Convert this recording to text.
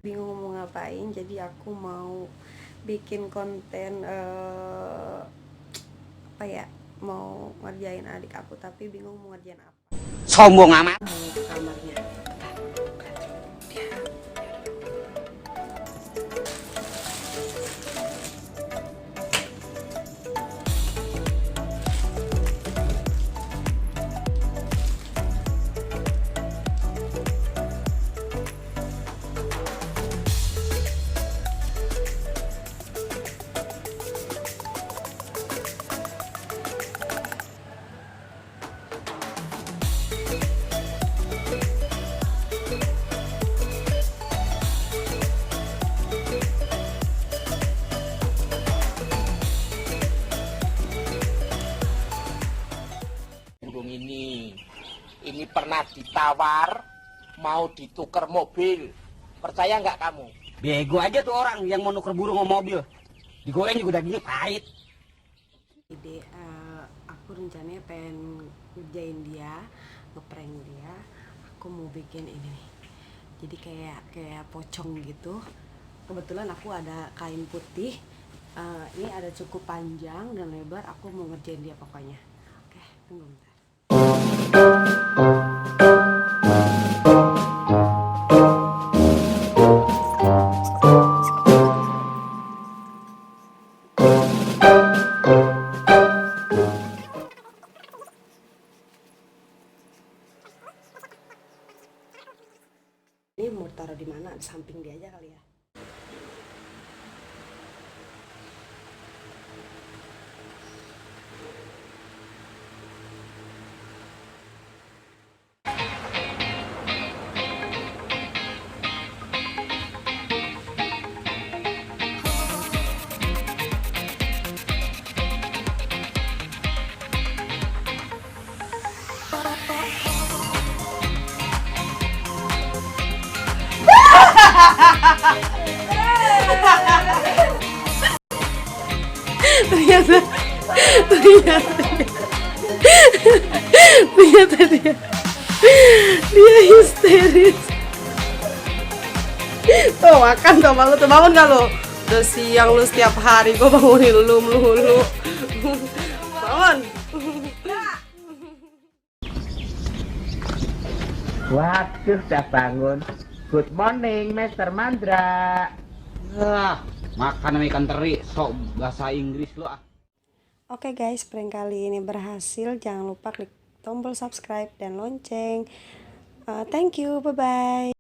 Bingung mau ngapain, jadi aku mau bikin konten apa ya, mau ngerjain adik aku tapi bingung mau ngerjain apa. Sombong amat. Mau ke kamarnya. Burung ini pernah ditawar mau ditukar mobil. Percaya nggak kamu? Bego aja tuh orang yang mau nuker burung sama mobil. Digoreng juga dagingnya pahit. Ide aku rencananya pengen ngerjain dia, ngeprank dia. Aku mau bikin ini nih. Jadi kayak pocong gitu. Kebetulan aku ada kain putih. Ini ada cukup panjang dan lebar. Aku mau ngerjain dia pokoknya. Oke, tunggu bentar. Ini mau taruh di mana? Di samping dia aja kali ya. ternyata dia histeris. Tuh makan tuh, malu tuh, bangun gak lu? Udah siang lu, setiap hari gua bangunin lu melulu. Bangun. Waduh, udah bangun. Good morning, Master Mandra. Makan ikan teri, sok bahasa Inggris lu ah. Oke guys, prank kali ini berhasil. Jangan lupa klik tombol subscribe dan lonceng. Thank you, bye bye.